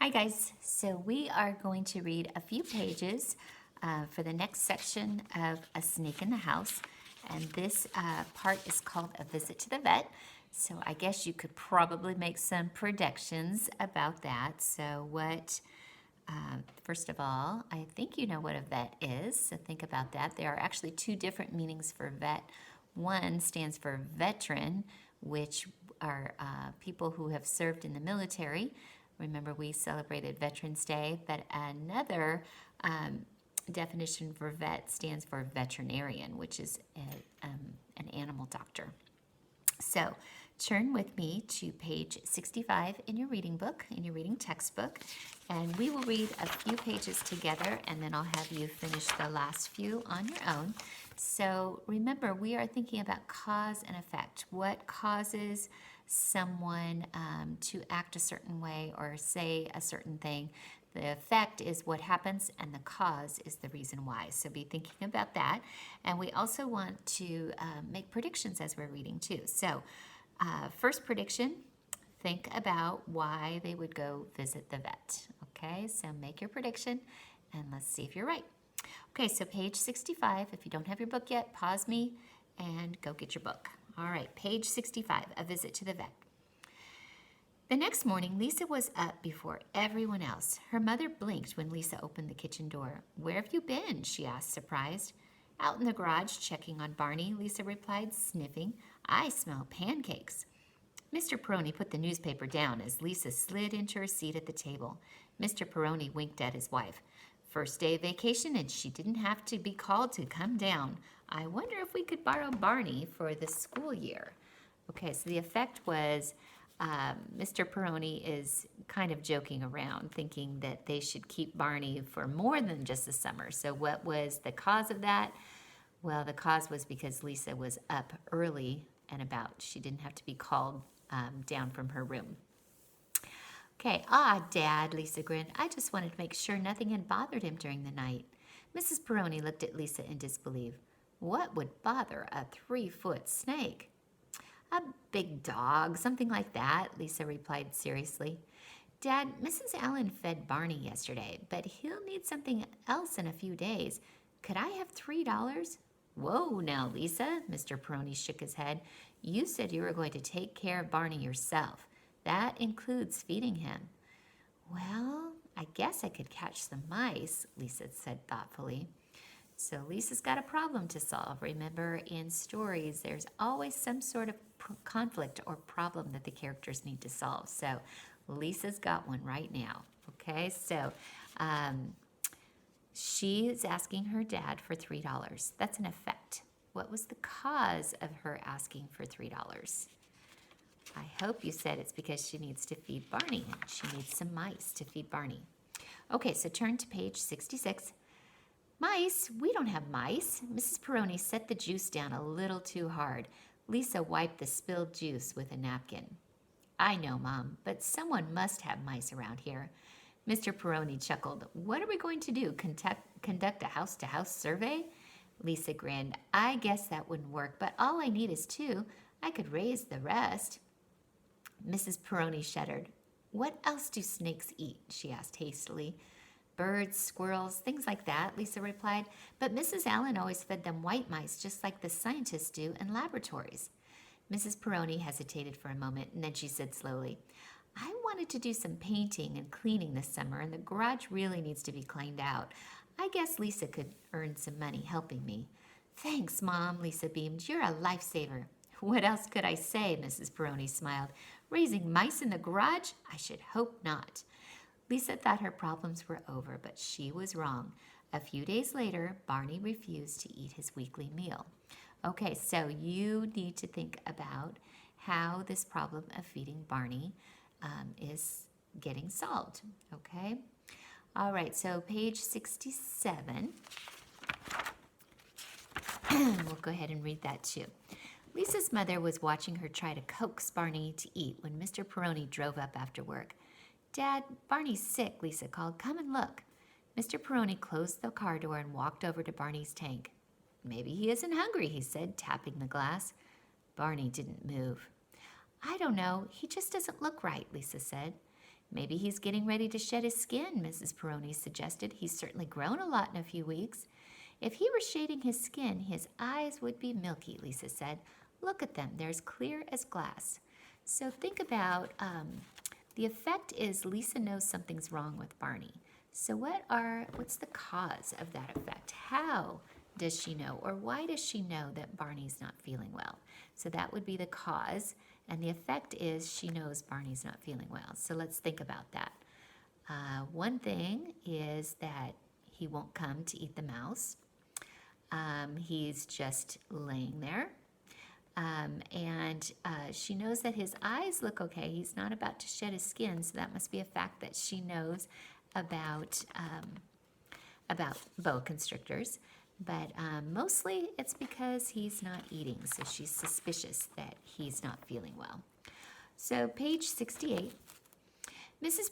Hi guys, so we are going to read a few pages for the next section of A Snake in the House, and this part is called A Visit to the Vet. So I guess you could probably make some predictions about that. So first of all, I think you know what a vet is, so think about that. There are actually two different meanings for vet. One stands for veteran, which are people who have served in the military. Remember, we celebrated Veterans Day, but another definition for vet stands for veterinarian, which is an animal doctor. So turn with me to page 65 in your reading book, in your reading textbook, and we will read a few pages together, and then I'll have you finish the last few on your own. So remember, we are thinking about cause and effect. What causes someone to act a certain way or say a certain thing? The effect is what happens, and the cause is the reason why. So be thinking about that. And we also want to make predictions as we're reading too. So first prediction, think about why they would go visit the vet. Okay, so make your prediction and let's see if you're right. Okay, so page 65. If you don't have your book yet, pause me and go get your book. All right, page 65, A Visit to the Vet. The next morning, Lisa was up before everyone else. Her mother blinked when Lisa opened the kitchen door. "Where have you been?" she asked, surprised. "Out in the garage, checking on Barney," Lisa replied, sniffing. "I smell pancakes." Mr. Peroni put the newspaper down as Lisa slid into her seat at the table. Mr. Peroni winked at his wife. "First day of vacation, and she didn't have to be called to come down. I wonder if we could borrow Barney for the school year." Okay, so the effect was Mr. Peroni is kind of joking around, thinking that they should keep Barney for more than just the summer. So what was the cause of that? Well, the cause was because Lisa was up early and about. She didn't have to be called down from her room. Okay, Dad, Lisa grinned. "I just wanted to make sure nothing had bothered him during the night." Mrs. Peroni looked at Lisa in disbelief. "What would bother a 3-foot snake?" "A big dog, something like that," Lisa replied seriously. "Dad, Mrs. Allen fed Barney yesterday, but he'll need something else in a few days. Could I have $3?" "Whoa, now, Lisa," Mr. Peroni shook his head. "You said you were going to take care of Barney yourself. That includes feeding him." "Well, I guess I could catch some mice," Lisa said thoughtfully. So Lisa's got a problem to solve. Remember, in stories, there's always some sort of conflict or problem that the characters need to solve. So Lisa's got one right now. Okay, so she is asking her dad for $3. That's an effect. What was the cause of her asking for $3? I hope you said it's because she needs to feed Barney. She needs some mice to feed Barney. Okay, so turn to page 66. "Mice? We don't have mice." Mrs. Peroni set the juice down a little too hard. Lisa wiped the spilled juice with a napkin. "I know, Mom, but someone must have mice around here." Mr. Peroni chuckled. "What are we going to do, conduct a house-to-house survey?" Lisa grinned. "I guess that wouldn't work, but all I need is 2. I could raise the rest." Mrs. Peroni shuddered. "What else do snakes eat?" she asked hastily. "Birds, squirrels, things like that," Lisa replied. "But Mrs. Allen always fed them white mice, just like the scientists do in laboratories." Mrs. Peroni hesitated for a moment, and then she said slowly, "I wanted to do some painting and cleaning this summer, and the garage really needs to be cleaned out. I guess Lisa could earn some money helping me." "Thanks, Mom," Lisa beamed. "You're a lifesaver." "What else could I say?" Mrs. Peroni smiled. "Raising mice in the garage? I should hope not." Lisa thought her problems were over, but she was wrong. A few days later, Barney refused to eat his weekly meal. Okay, so you need to think about how this problem of feeding Barney is getting solved. Okay? All right, so page 67. We'll go ahead and read that too. Lisa's mother was watching her try to coax Barney to eat when Mr. Peroni drove up after work. "Dad, Barney's sick," Lisa called. "Come and look." Mr. Peroni closed the car door and walked over to Barney's tank. "Maybe he isn't hungry," he said, tapping the glass. Barney didn't move. "I don't know. He just doesn't look right," Lisa said. Maybe he's getting ready to shed his skin, Mrs. Perroni suggested. He's certainly grown a lot in a few weeks. If he were shading his skin, his eyes would be milky, Lisa said. Look at them, they're as clear as glass. So think about the effect is Lisa knows something's wrong with Barney. So what's the cause of that effect? How does she know, or why does she know that Barney's not feeling well? So that would be the cause, and the effect is she knows Barney's not feeling well. So let's think about that. One thing is that he won't come to eat the mouse. He's just laying there. She knows that his eyes look okay. He's not about to shed his skin, so that must be a fact that she knows about boa constrictors. But mostly it's because he's not eating, so she's suspicious that he's not feeling well. So page 68, Mrs.